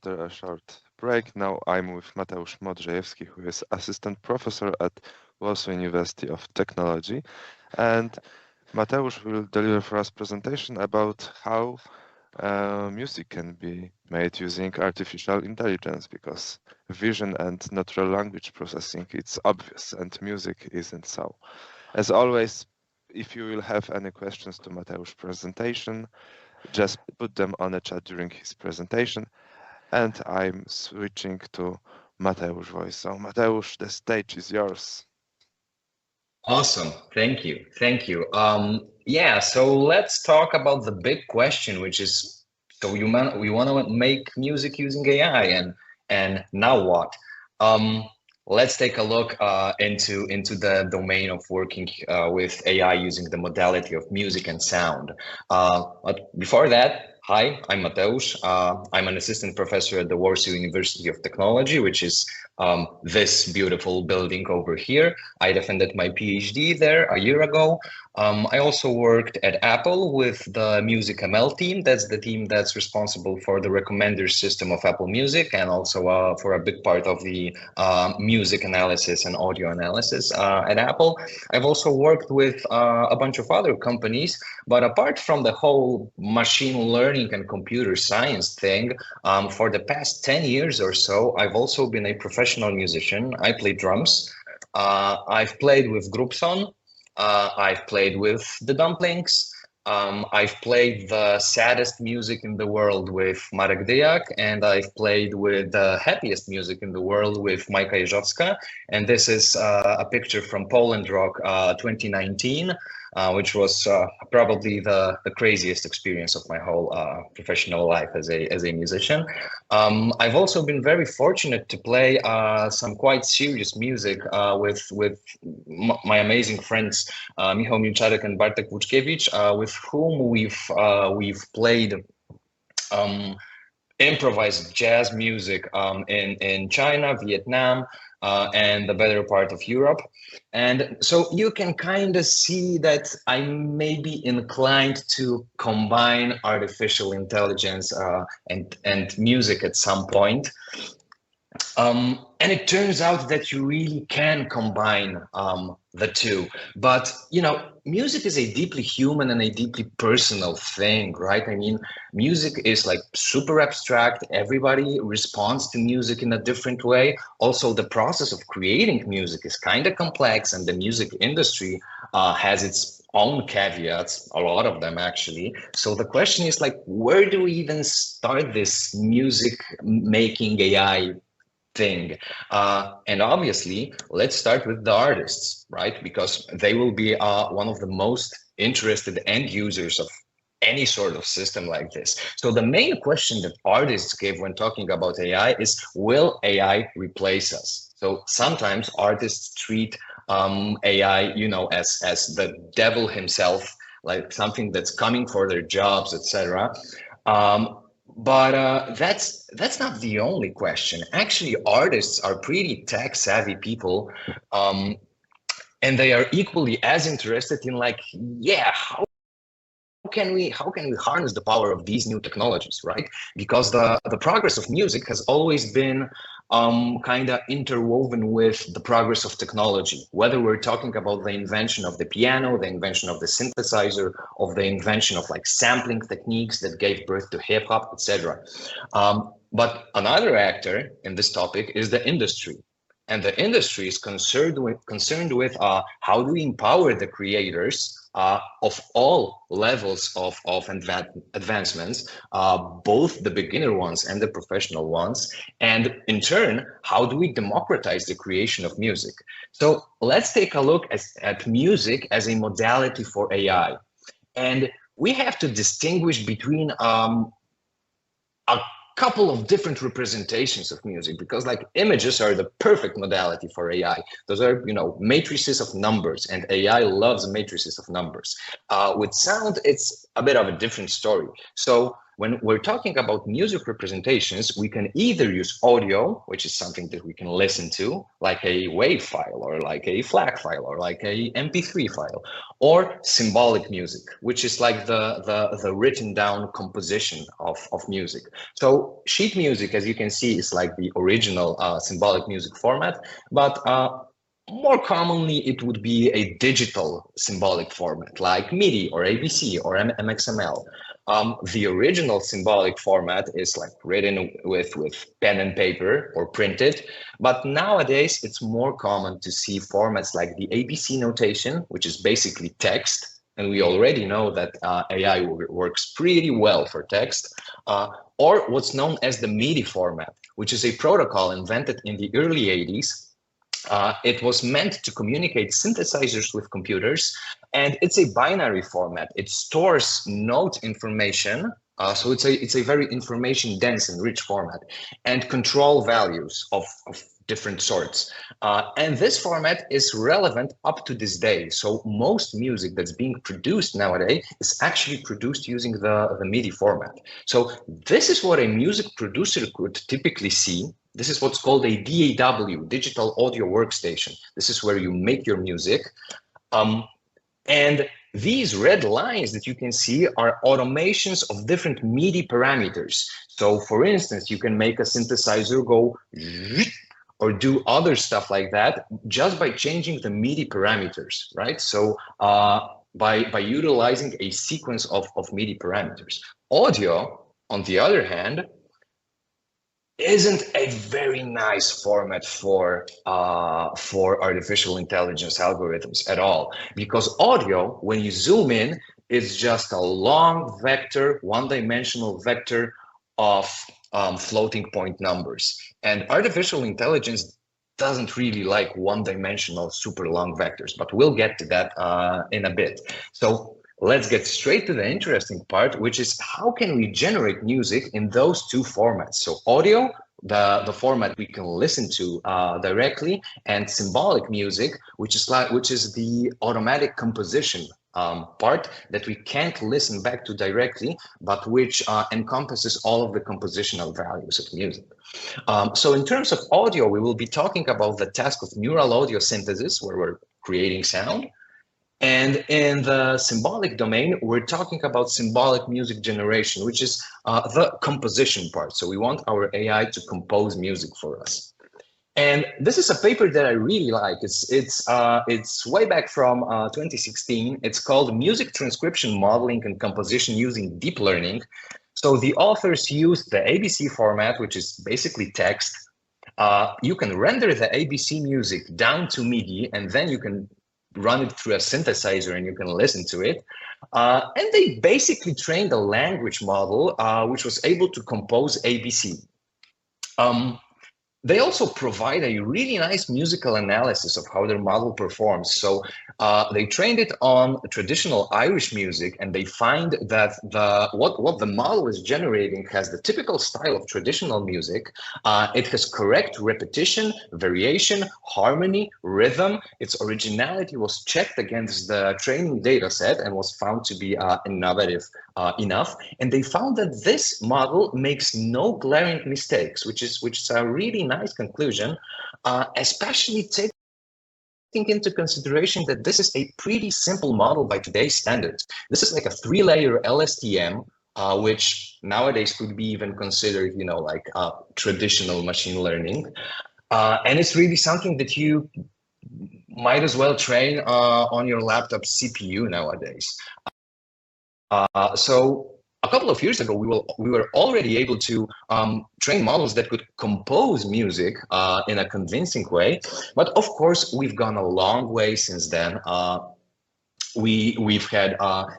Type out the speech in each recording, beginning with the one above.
after a short break. Now I'm with Mateusz Modrzejewski, who is assistant professor at Warsaw University of Technology. And Mateusz will deliver for us presentation about how music can be made using artificial intelligence, because vision and natural language processing, it's obvious, and music isn't so. As always, if you will have any questions to Mateusz's presentation, just put them on the chat during his presentation, and I'm switching to Mateusz's voice. So Mateusz, the stage is yours. Awesome. Thank you. Thank you. Yeah, so let's talk about the big question, which is, so we want to make music using AI, and now what? Let's take a look into the domain of working with AI using the modality of music and sound. But before that, hi, I'm Mateusz. I'm an assistant professor at the Warsaw University of Technology, which is this beautiful building over here. I defended my PhD there a year ago. I also worked at Apple with the Music ML team. That's the team that's responsible for the recommender system of Apple Music, and also for a big part of the music analysis and audio analysis at Apple. I've also worked with a bunch of other companies, but apart from the whole machine learning and computer science thing, for the past 10 years or so, I've also been a professional musician. I play drums. I've played with Grupson. I've played with the Dumplings. I've played the saddest music in the world with Marek Dyjak, and I've played with the happiest music in the world with Majka Jeżowska. And this is a picture from Poland Rock 2019, which was probably the craziest experience of my whole professional life as a musician. I've also been very fortunate to play some quite serious music with my amazing friends Michał Milczarek and Bartek Łuczkiewicz, with whom we've played improvised jazz music in China, Vietnam, and the better part of Europe. And so you can kind of see that I may be inclined to combine artificial intelligence and music at some point. And it turns out that you really can combine the two. But, you know, music is a deeply human and a deeply personal thing, right? I mean, music is like super abstract. Everybody responds to music in a different way. Also, the process of creating music is kind of complex, and the music industry has its own caveats, a lot of them actually. So the question is like, where do we even start this music making AI thing? And obviously, let's start with the artists, right? Because they will be one of the most interested end users of any sort of system like this. So the main question that artists give when talking about AI is, will AI replace us? So sometimes artists treat AI, you know, as the devil himself, like something that's coming for their jobs, etc. But that's not the only question. Actually, artists are pretty tech savvy people, and they are equally as interested in like, yeah, how can we harness the power of these new technologies, right? Because the progress of music has always been kind of interwoven with the progress of technology, whether we're talking about the invention of the piano, the invention of the synthesizer, of the invention of like sampling techniques that gave birth to hip hop, etc. But another actor in this topic is the industry. And the industry is concerned with how do we empower the creators of all levels of advancements, both the beginner ones and the professional ones. And in turn, how do we democratize the creation of music? So let's take a look at music as a modality for AI. And we have to distinguish between a couple of different representations of music, because like images are the perfect modality for AI. Those are, you know, matrices of numbers, and AI loves matrices of numbers. With sound, it's a bit of a different story. So when we're talking about music representations, we can either use audio, which is something that we can listen to, like a WAV file or like a FLAC file or like a MP3 file, or symbolic music, which is like the written down composition of music. So sheet music, as you can see, is like the original symbolic music format, but more commonly, it would be a digital symbolic format like MIDI or ABC or MXML. The original symbolic format is like written with pen and paper or printed, but nowadays it's more common to see formats like the ABC notation, which is basically text. And we already know that AI works pretty well for text, or what's known as the MIDI format, which is a protocol invented in the early 80s. It was meant to communicate synthesizers with computers, and it's a binary format. It stores note information, so it's a very information dense and rich format, and control values of different sorts. And this format is relevant up to this day. So most music that's being produced nowadays is actually produced using the MIDI format. So this is what a music producer could typically see. This is what's called a DAW, Digital Audio Workstation. This is where you make your music. And these red lines that you can see are automations of different MIDI parameters. So for instance, you can make a synthesizer go or do other stuff like that just by changing the MIDI parameters, right? So by utilizing a sequence of MIDI parameters. Audio, on the other hand, isn't a very nice format for artificial intelligence algorithms at all, because audio, when you zoom in, is just a long vector, one-dimensional vector of floating point numbers. And artificial intelligence doesn't really like one-dimensional super long vectors, but we'll get to that in a bit. So let's get straight to the interesting part, which is how can we generate music in those two formats? So audio, the format we can listen to directly, and symbolic music, which is the automatic composition part that we can't listen back to directly, but which encompasses all of the compositional values of music. So in terms of audio, we will be talking about the task of neural audio synthesis, where we're creating sound. And in the symbolic domain, we're talking about symbolic music generation, which is the composition part. So we want our AI to compose music for us. And this is a paper that I really like. It's way back from 2016. It's called Music Transcription Modeling and Composition Using Deep Learning. So the authors used the ABC format, which is basically text. You can render the ABC music down to MIDI, and then you can run it through a synthesizer and you can listen to it. And they basically trained a language model which was able to compose ABC. They also provide a really nice musical analysis of how their model performs. So they trained it on traditional Irish music, and they find that what the model is generating has the typical style of traditional music. It has correct repetition, variation, harmony, rhythm. Its originality was checked against the training data set and was found to be innovative enough. And they found that this model makes no glaring mistakes, which is a really nice conclusion, especially taking into consideration that this is a pretty simple model by today's standards. This is like a 3-layer LSTM, which nowadays could be even considered, like traditional machine learning. And it's really something that you might as well train on your laptop CPU nowadays. So a couple of years ago, we were already able to train models that could compose music in a convincing way. But of course, we've gone a long way since then. We've had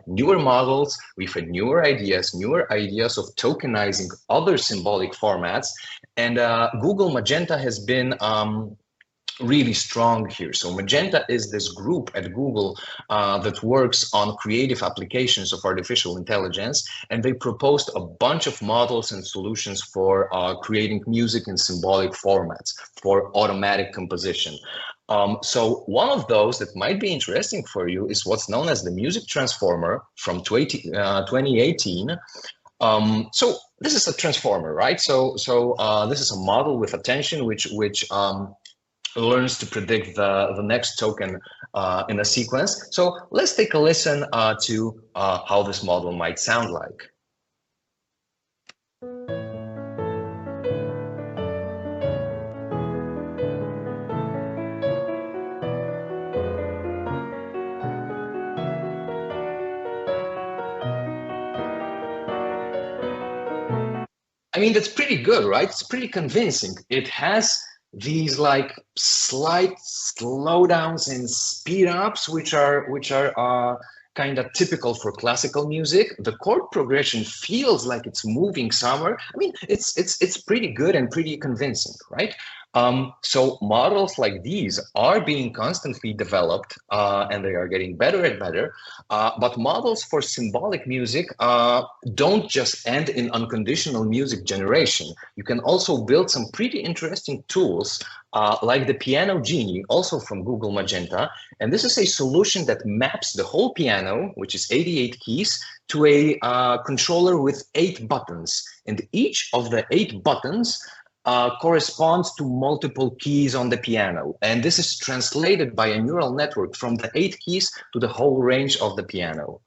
newer models, we've had newer ideas of tokenizing other symbolic formats, and Google Magenta has been really strong here. So Magenta is this group at Google that works on creative applications of artificial intelligence, and they proposed a bunch of models and solutions for creating music in symbolic formats for automatic composition. So one of those that might be interesting for you is what's known as the Music Transformer from 2018. So this is a transformer, right? So this is a model with attention, which learns to predict the next token in a sequence. So let's take a listen to how this model might sound like. I mean, that's pretty good, right? It's pretty convincing. It has these like slight slowdowns and speed ups, which are kind of typical for classical music. The chord progression feels like it's moving somewhere. I mean, it's pretty good and pretty convincing, right? So models like these are being constantly developed, and they are getting better and better. But models for symbolic music don't just end in unconditional music generation. You can also build some pretty interesting tools like the Piano Genie, also from Google Magenta. And this is a solution that maps the whole piano, which is 88 keys, to a controller with 8 buttons. And each of the 8 buttons corresponds to multiple keys on the piano. And this is translated by a neural network from the 8 keys to the whole range of the piano.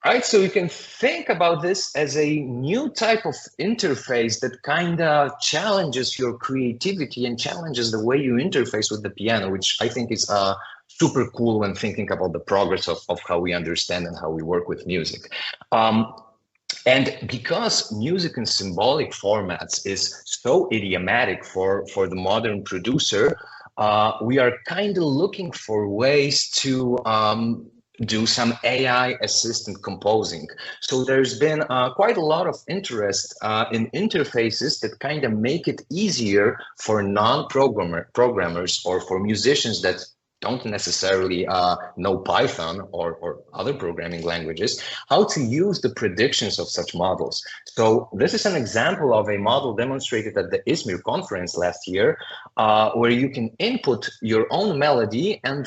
Right, so you can think about this as a new type of interface that kind of challenges your creativity and challenges the way you interface with the piano, which I think is super cool when thinking about the progress of how we understand and how we work with music. And because music in symbolic formats is so idiomatic for the modern producer, we are kind of looking for ways to do some AI assistant composing. So there's been quite a lot of interest in interfaces that kind of make it easier for non-programmers or for musicians that don't necessarily know Python or other programming languages, how to use the predictions of such models. So this is an example of a model demonstrated at the Izmir conference last year, where you can input your own melody and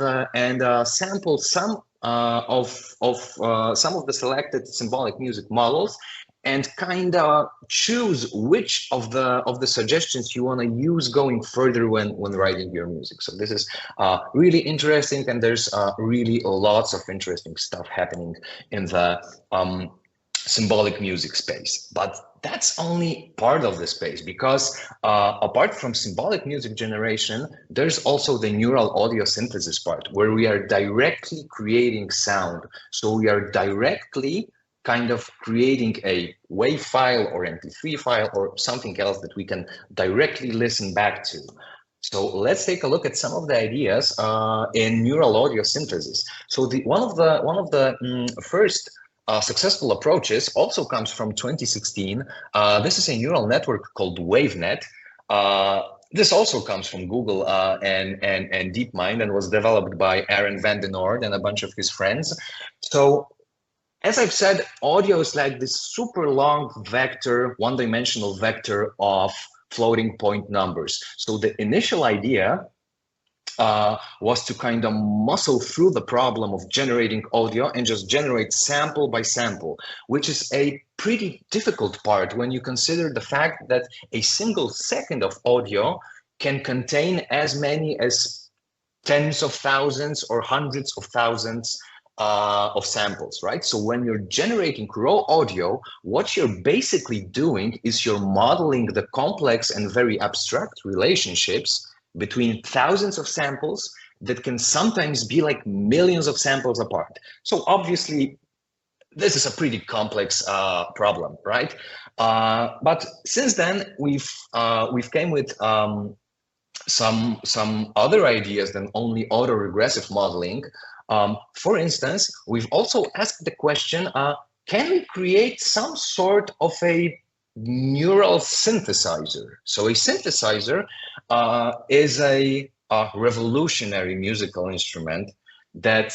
sample some of some of the selected symbolic music models, and kind of choose which of the suggestions you want to use going further when writing your music. So this is really interesting, and there's really lots of interesting stuff happening in the symbolic music space. But that's only part of the space, because apart from symbolic music generation, there's also the neural audio synthesis part, where we are directly creating sound. So we are directly kind of creating a WAV file or MP3 file or something else that we can directly listen back to. So let's take a look at some of the ideas in neural audio synthesis. So one of the first successful approaches also comes from 2016. This is a neural network called WaveNet. This also comes from Google and DeepMind, and was developed by Aaron van den Noord and a bunch of his friends. So as I've said, audio is like this super long vector, one-dimensional vector of floating point numbers. So the initial idea was to kind of muscle through the problem of generating audio and just generate sample by sample, which is a pretty difficult part when you consider the fact that a single second of audio can contain as many as tens of thousands or hundreds of thousands of samples, right? So when you're generating raw audio, what you're basically doing is you're modeling the complex and very abstract relationships between thousands of samples that can sometimes be like millions of samples apart. So obviously, this is a pretty complex problem, right? But since then, we've came with some other ideas than only autoregressive modeling. For instance, we've also asked the question, can we create some sort of a neural synthesizer? So a synthesizer is a revolutionary musical instrument that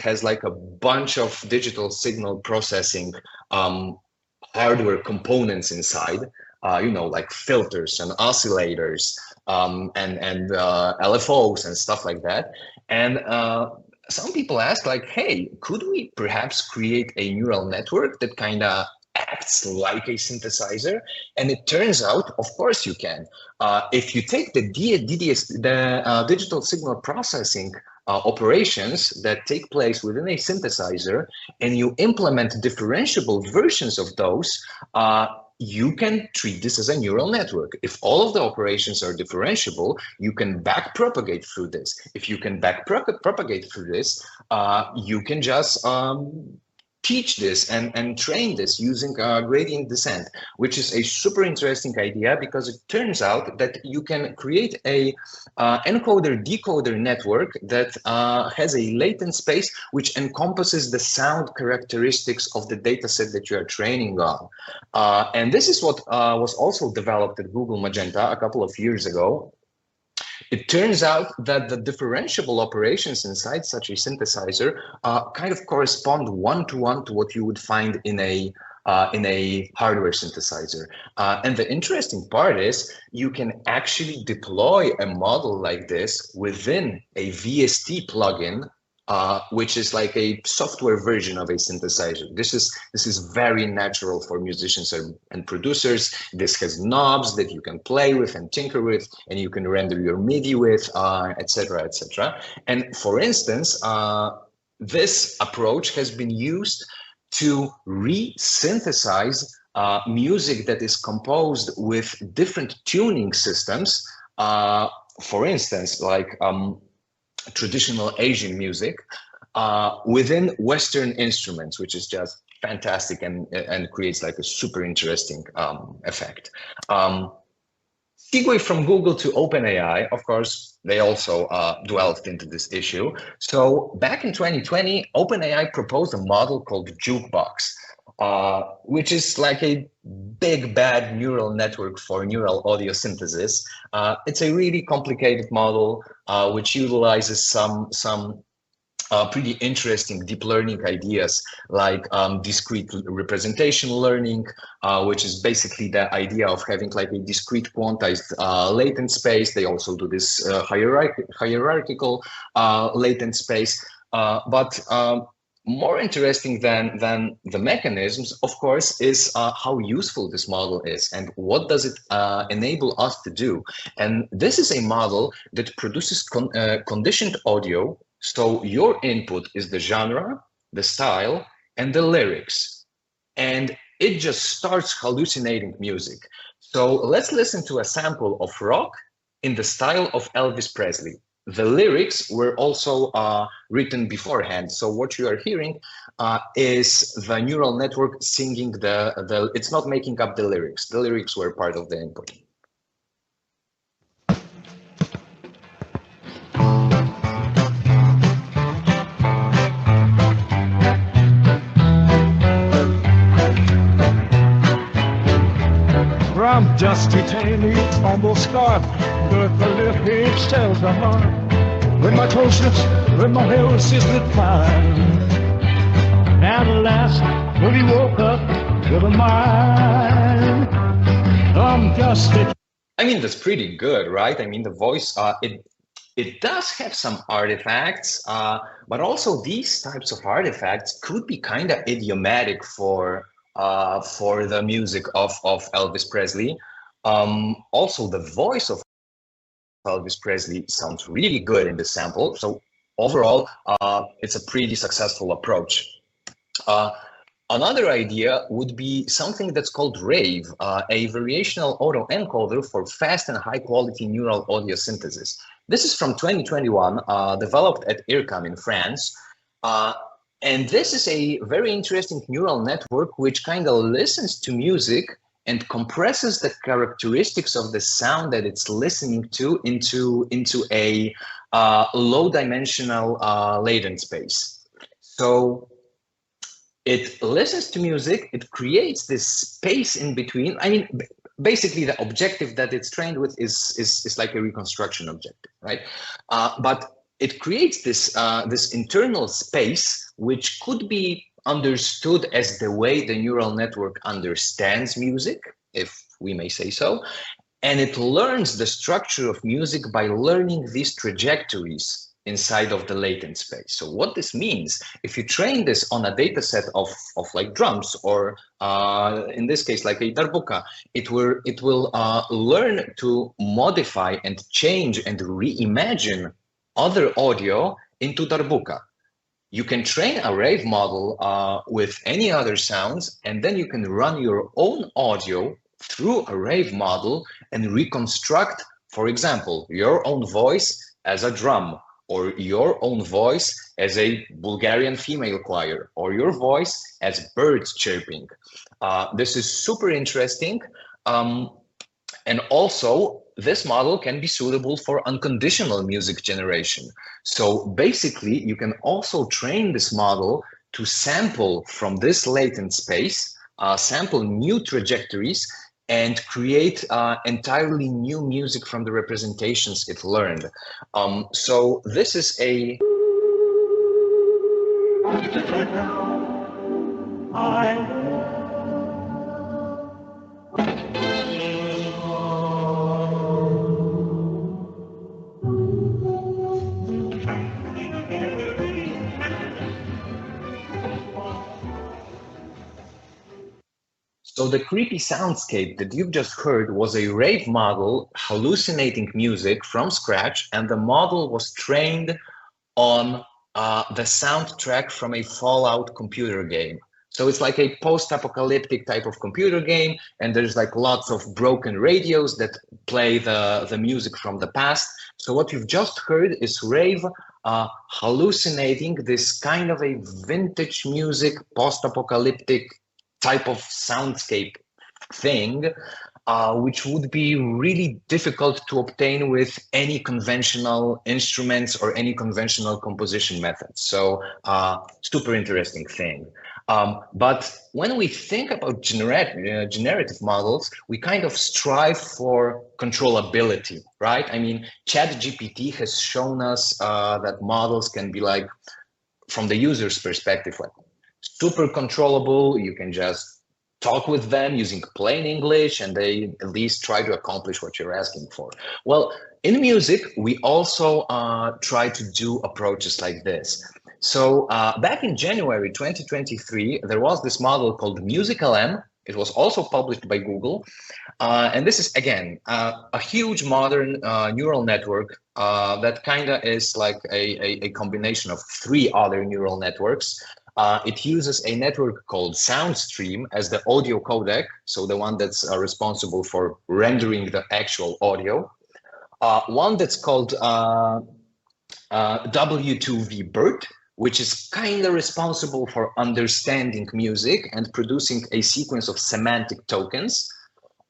has like a bunch of digital signal processing hardware components inside, like filters and oscillators, and LFOs and stuff like that. And some people ask, like, hey, could we perhaps create a neural network that kind of acts like a synthesizer? And it turns out, of course, you can. If you take the digital signal processing operations that take place within a synthesizer, and you implement differentiable versions of those, you can treat this as a neural network. If all of the operations are differentiable, you can backpropagate through this. If you can backpropagate through this, you can just teach this and train this using gradient descent, which is a super interesting idea, because it turns out that you can create a encoder-decoder network that has a latent space which encompasses the sound characteristics of the data set that you are training on. And this is what was also developed at Google Magenta a couple of years ago. It turns out that the differentiable operations inside such a synthesizer kind of correspond one-to-one to what you would find in a hardware synthesizer. And the interesting part is you can actually deploy a model like this within a VST plugin, which is like a software version of a synthesizer. This is very natural for musicians and producers. This has knobs that you can play with and tinker with, and you can render your MIDI with, etc., etc. And for instance, this approach has been used to re-synthesize music that is composed with different tuning systems. For instance, like traditional Asian music within Western instruments, which is just fantastic and creates like a super interesting effect. Segue from Google to OpenAI, of course, they also delved into this issue. So back in 2020, OpenAI proposed a model called Jukebox, which is like a big bad neural network for neural audio synthesis. It's a really complicated model which utilizes some pretty interesting deep learning ideas, like discrete representation learning, which is basically the idea of having like a discrete quantized latent space. They also do this hierarchical latent space, but more interesting than the mechanisms, of course, is how useful this model is and what does it enable us to do. And this is a model that produces conditioned audio. So your input is the genre, the style, and the lyrics. And it just starts hallucinating music. So let's listen to a sample of rock in the style of Elvis Presley. The lyrics were also written beforehand. So what you are hearing is the neural network singing it's not making up the lyrics. The lyrics were part of the input. From dusty tiny tumble scarf, but the lyrics tells the heart. When my toe slips, when my hair is lit fine. At last, when he woke up with a mind, I'm dusty. I mean, that's pretty good, right? I mean, the voice, it does have some artifacts, but also these types of artifacts could be kind of idiomatic for the music of Elvis Presley. Also, the voice of Elvis Presley sounds really good in the sample. So overall, it's a pretty successful approach. Another idea would be something that's called RAVE, a variational autoencoder for fast and high quality neural audio synthesis. This is from 2021, developed at IRCAM in France. And this is a very interesting neural network which kind of listens to music and compresses the characteristics of the sound that it's listening to into a low dimensional latent space. So it listens to music, it creates this space in between. I mean, basically the objective that it's trained with is like a reconstruction objective, right? But it creates this internal space which could be understood as the way the neural network understands music, if we may say so. And it learns the structure of music by learning these trajectories inside of the latent space. So what this means, if you train this on a data set of like drums, or in this case, like a darbuka, it will learn to modify and change and reimagine other audio into darbuka. You can train a rave model with any other sounds, and then you can run your own audio through a rave model and reconstruct, for example, your own voice as a drum, or your own voice as a Bulgarian female choir, or your voice as birds chirping. This is super interesting. And also, this model can be suitable for unconditional music generation. So basically, you can also train this model to sample from this latent space, sample new trajectories, and create entirely new music from the representations it learned. So this is a... So the creepy soundscape that you've just heard was a rave model hallucinating music from scratch, and the model was trained on the soundtrack from a Fallout computer game. So it's like a post-apocalyptic type of computer game, and there's like lots of broken radios that play the music from the past. So what you've just heard is rave hallucinating this kind of a vintage music, post-apocalyptic type of soundscape thing, which would be really difficult to obtain with any conventional instruments or any conventional composition methods. So super interesting thing. But when we think about generative models, we kind of strive for controllability, right? I mean, ChatGPT has shown us that models can be like, from the user's perspective, like super controllable. You can just talk with them using plain English, and they at least try to accomplish what you're asking for. Well, in music, we also try to do approaches like this. So back in January 2023, there was this model called MusicLM. It was also published by Google. And this is, again, a huge modern neural network that kind of is like a combination of 3 other neural networks. It uses a network called SoundStream as the audio codec, so the one that's responsible for rendering the actual audio. One that's called W2V-BERT, which is kind of responsible for understanding music and producing a sequence of semantic tokens.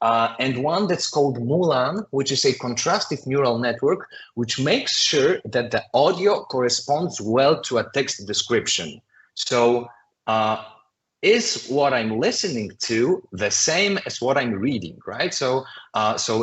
And one that's called Mulan, which is a contrastive neural network, which makes sure that the audio corresponds well to a text description. So is what I'm listening to the same as what I'm reading, right? So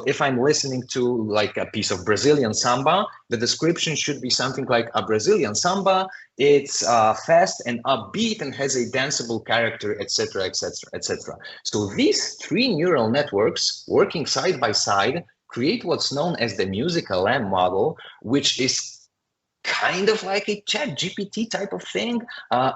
if I'm listening to like a piece of Brazilian samba, the description should be something like a Brazilian samba. It's fast and upbeat and has a danceable character, etc., etc., etc. So these 3 neural networks working side by side create what's known as the MusicLM model, which is kind of like a ChatGPT type of thing.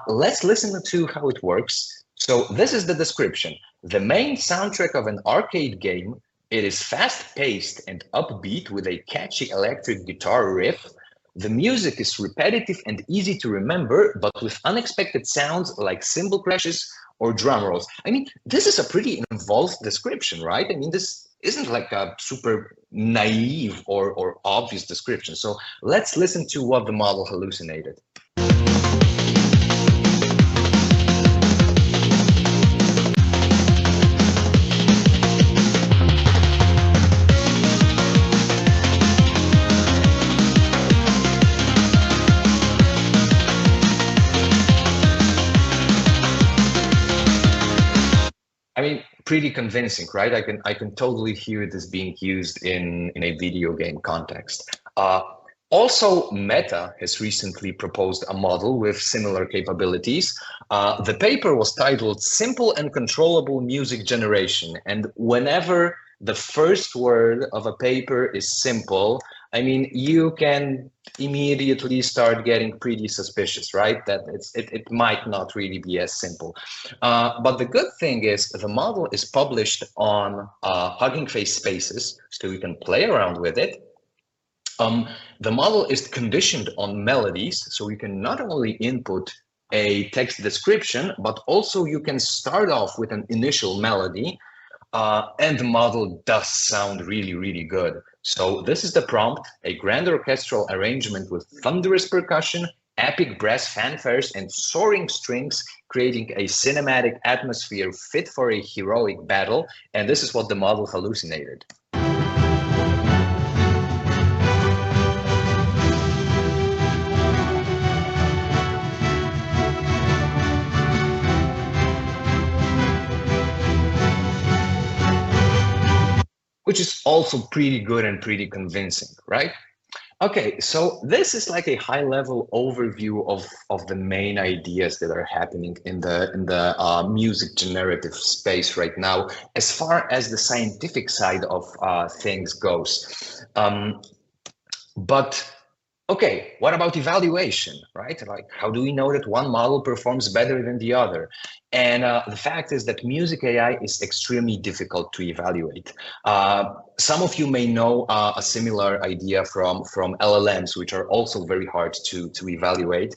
Let's listen to how it works. So this is the description. The main soundtrack of an arcade game. It is fast-paced and upbeat with a catchy electric guitar riff. The music is repetitive and easy to remember, but with unexpected sounds like cymbal crashes or drum rolls. I mean, this is a pretty involved description, right? I mean, this isn't like a super naive or obvious description. So let's listen to what the model hallucinated. I mean, pretty convincing, right? I can totally hear this being used in a video game context. Also, Meta has recently proposed a model with similar capabilities. The paper was titled Simple and Controllable Music Generation. And whenever the first word of a paper is simple, I mean, you can immediately start getting pretty suspicious, right? That it might not really be as simple. But the good thing is the model is published on Hugging Face Spaces, so you can play around with it. The model is conditioned on melodies, so you can not only input a text description, but also you can start off with an initial melody, and the model does sound really, really good. So this is the prompt: a grand orchestral arrangement with thunderous percussion, epic brass fanfares, and soaring strings, creating a cinematic atmosphere fit for a heroic battle. And this is what the model hallucinated. Which is also pretty good and pretty convincing, right? Okay, so this is like a high-level overview of the main ideas that are happening in the music generative space right now, as far as the scientific side of things goes. But okay, what about evaluation, right? Like, how do we know that one model performs better than the other? And the fact is that music AI is extremely difficult to evaluate. Some of you may know a similar idea from LLMs, which are also very hard to evaluate,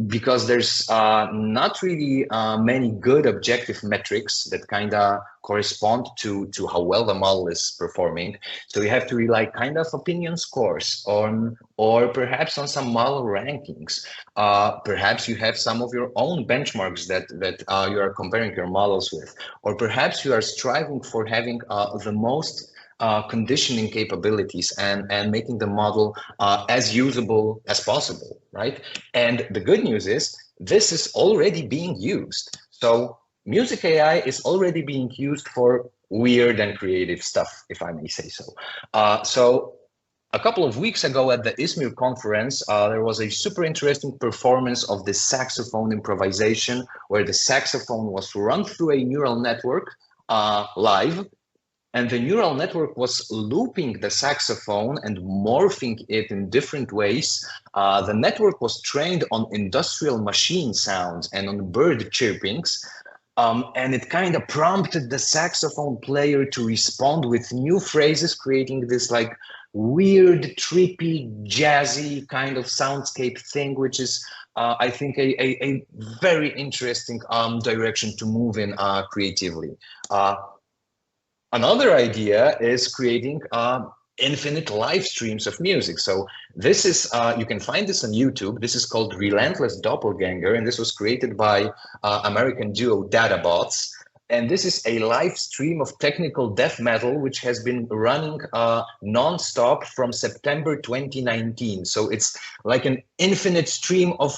because there's not really many good objective metrics that kind of correspond to how well the model is performing. So you have to rely kind of opinion scores on, or perhaps on some model rankings. Perhaps you have some of your own benchmarks that you are comparing your models with, or perhaps you are striving for having the most conditioning capabilities and making the model as usable as possible, right? And the good news is this is already being used. So music AI is already being used for weird and creative stuff, if I may say so. So a couple of weeks ago at the Izmir conference, there was a super interesting performance of this saxophone improvisation, where the saxophone was run through a neural network live. And the neural network was looping the saxophone and morphing it in different ways. The network was trained on industrial machine sounds and on bird chirpings. And it kind of prompted the saxophone player to respond with new phrases, creating this like weird, trippy, jazzy kind of soundscape thing, which is, I think, a very interesting direction to move in creatively. Another idea is creating infinite live streams of music. So this is, you can find this on YouTube. This is called Relentless Doppelganger, and this was created by American duo Databots. And this is a live stream of technical death metal, which has been running non-stop from September 2019. So it's like an infinite stream of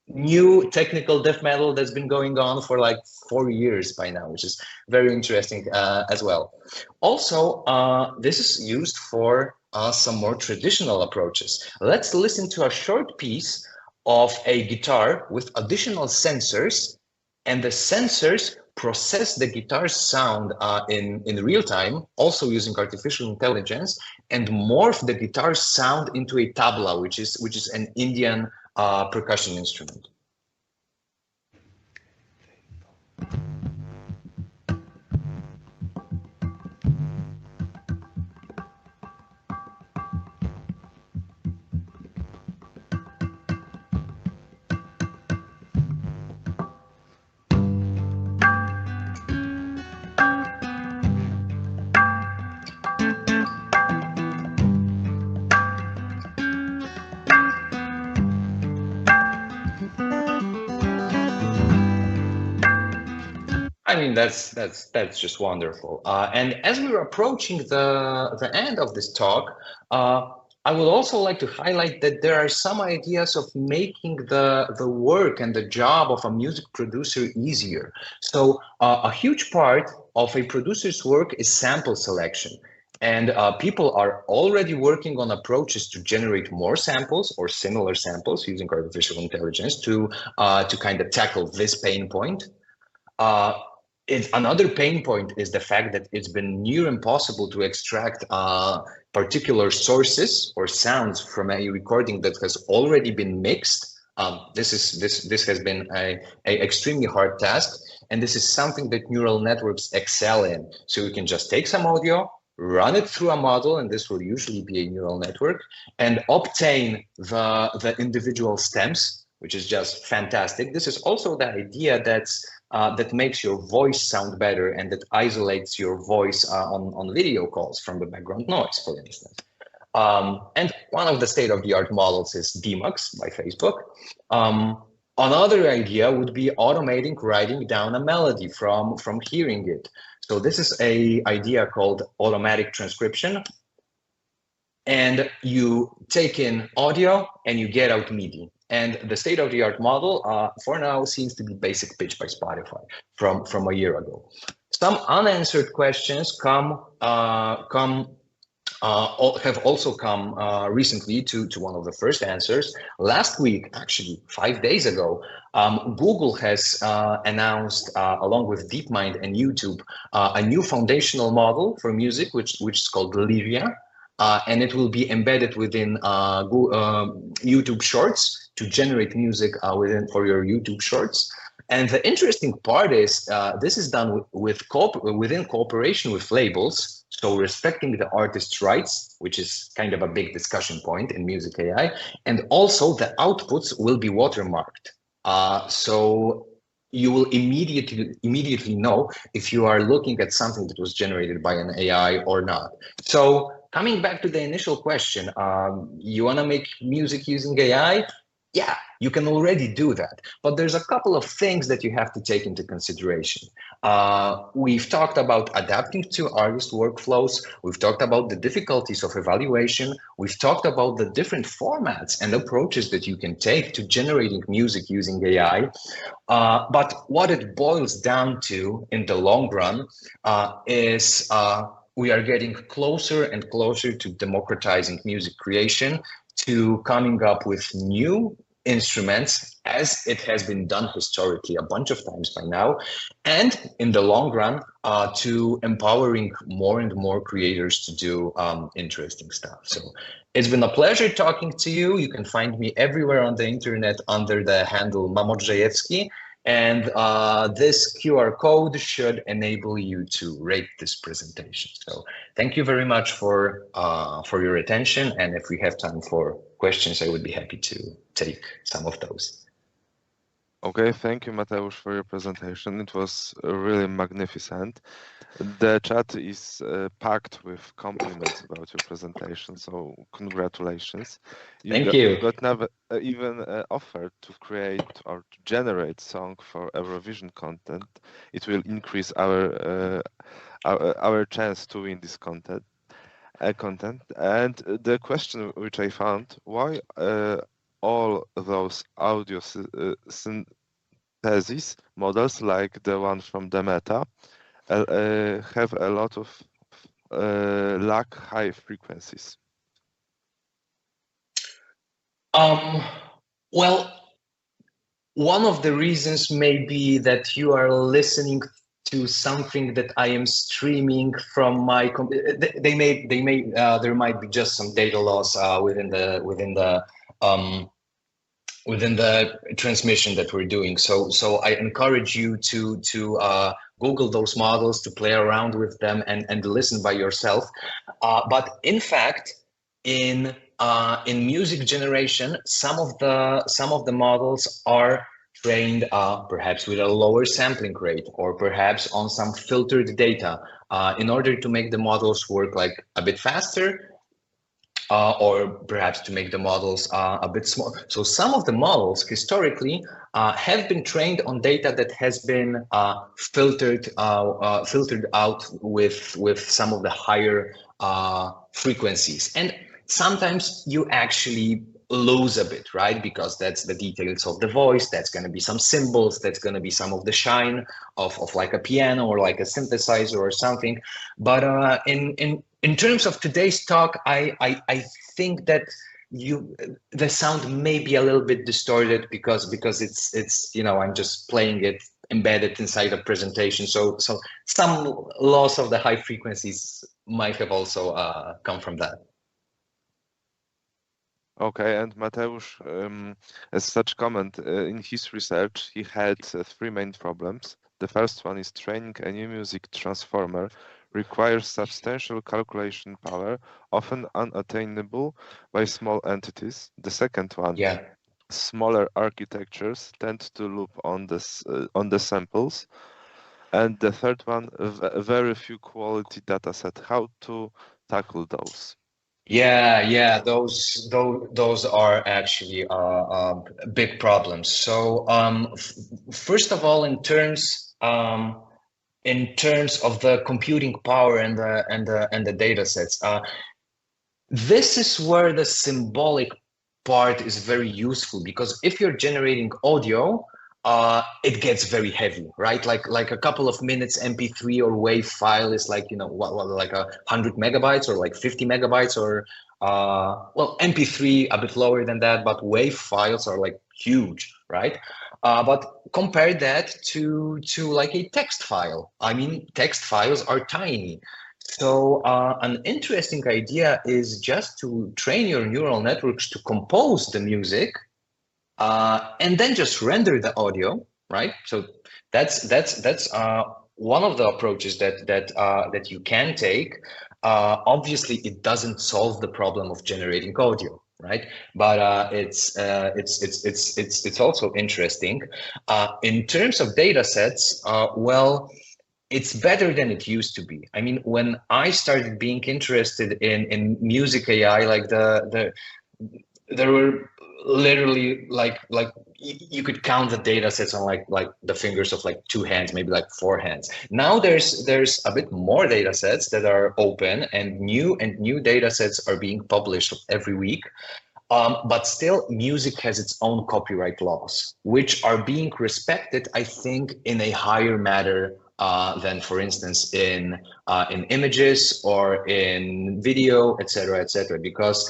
new technical death metal that's been going on for like 4 years by now, which is very interesting as well. Also, this is used for some more traditional approaches. Let's listen to a short piece of a guitar with additional sensors, and the sensors process the guitar's sound in real time, also using artificial intelligence, and morph the guitar's sound into a tabla, which is an Indian percussion instrument. I mean, that's just wonderful. And as we're approaching the end of this talk, I would also like to highlight that there are some ideas of making the work and the job of a music producer easier. So a huge part of a producer's work is sample selection. And people are already working on approaches to generate more samples or similar samples using artificial intelligence to kind of tackle this pain point. Another pain point is the fact that it's been near impossible to extract particular sources or sounds from a recording that has already been mixed. This has been a extremely hard task, and this is something that neural networks excel in. So you can just take some audio, run it through a model, and this will usually be a neural network, and obtain the individual stems, which is just fantastic. This is also the idea that makes your voice sound better and that isolates your voice on video calls from the background noise, for instance. And one of the state-of-the-art models is Demux by Facebook. Another idea would be automating writing down a melody from hearing it. So this is an idea called automatic transcription. And you take in audio and you get out MIDI. And the state-of-the-art model for now seems to be Basic Pitch by Spotify from a year ago. Some unanswered questions have also come recently to one of the first answers. Last week, actually 5 days ago, Google has announced, along with DeepMind and YouTube, a new foundational model for music, which is called Lyria, and it will be embedded within YouTube Shorts to generate music for your YouTube Shorts. And the interesting part is this is done within cooperation with labels. So respecting the artist's rights, which is kind of a big discussion point in music AI, and also the outputs will be watermarked. So you will immediately know if you are looking at something that was generated by an AI or not. So coming back to the initial question, you want to make music using AI? Yeah, you can already do that, but there's a couple of things that you have to take into consideration. We've talked about adapting to artist workflows. We've talked about the difficulties of evaluation. We've talked about the different formats and approaches that you can take to generating music using AI. But what it boils down to in the long run is we are getting closer and closer to democratizing music creation, to coming up with new instruments, as it has been done historically a bunch of times by now, and in the long run, to empowering more and more creators to do interesting stuff. So it's been a pleasure talking to you. You can find me everywhere on the internet under the handle Modrzejewski. And this QR code should enable you to rate this presentation. So thank you very much for your attention. And if we have time for questions, I would be happy to take some of those. Okay, thank you, Mateusz, for your presentation. It was really magnificent. The chat is packed with compliments about your presentation, so congratulations. Thank you. You got never even offered to create or to generate song for Eurovision content. It will increase our chance to win this content. And the question which I found, why all those audio synthesis models like the one from the Meta have a lot of lack high frequencies? Well, one of the reasons may be that you are listening to something that I am streaming from my computer. There might be just some data loss within the transmission that we're doing. So I encourage you to Google those models, to play around with them and listen by yourself. But in fact, in music generation, some of the models are trained perhaps with a lower sampling rate, or perhaps on some filtered data in order to make the models work like a bit faster, or perhaps to make the models a bit smaller. So some of the models historically have been trained on data that has been filtered out with some of the higher frequencies. And sometimes you actually lose a bit, right? Because that's the details of the voice, that's going to be some symbols, that's going to be some of the shine of like a piano or like a synthesizer or something. But in terms of today's talk, I think that the sound may be a little bit distorted because it's I'm just playing it embedded inside a presentation, so some loss of the high frequencies might have also come from that. Okay, and Mateusz, as such comment, in his research, he had 3 main problems. The first one is training a new music transformer requires substantial calculation power, often unattainable by small entities. The second one, smaller architectures tend to loop on the samples. And the third one, very few quality data set. How to tackle those? Yeah, those are actually big problems. So first of all, in terms of the computing power and the data sets, this is where the symbolic part is very useful, because if you're generating audio, it gets very heavy, right? Like a couple of minutes MP3 or WAV file is like, what like 100 megabytes or like 50 megabytes, or well, MP3 a bit lower than that, but WAV files are like huge, right? But compare that to like a text file. I mean, text files are tiny. So an interesting idea is just to train your neural networks to compose the music, and then just render the audio, right? So that's one of the approaches that you can take. Obviously, it doesn't solve the problem of generating audio, right? But it's also interesting. In terms of data sets, well, it's better than it used to be. I mean, when I started being interested in music AI, like there were literally like you could count the data sets on like the fingers of like 2 hands, maybe like 4 hands. Now there's a bit more data sets that are open, and new data sets are being published every week. But still, music has its own copyright laws, which are being respected, I think, in a higher matter than, for instance, in images or in video, etc., because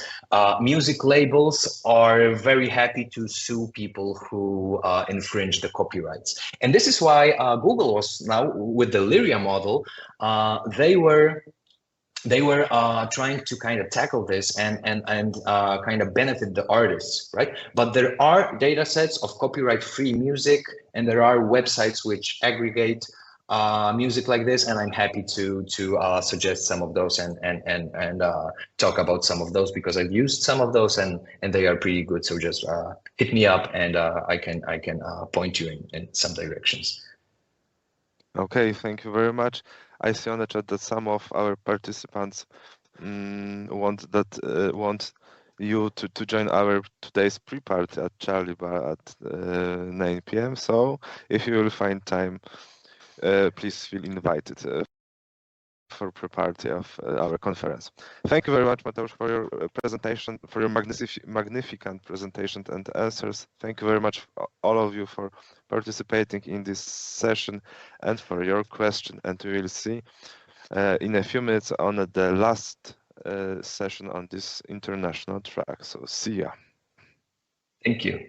music labels are very happy to sue people who infringe the copyrights. And this is why Google was now, with the Lyria model, they were trying to kind of tackle this and kind of benefit the artists, right? But there are data sets of copyright-free music, and there are websites which aggregate music like this, and I'm happy to suggest some of those and talk about some of those, because I've used some of those and they are pretty good. So just hit me up, and I can point you in some directions. Okay, thank you very much. I see on the chat that some of our participants want you to join our today's pre-party at Charlie Bar at 9 p.m. So if you will find time, please feel invited for pre-party of our conference. Thank you very much, Mateusz, for your presentation, for your magnificent presentation and answers. Thank you very much, all of you, for participating in this session and for your question. And we will see in a few minutes on the last session on this international track. So see ya. Thank you.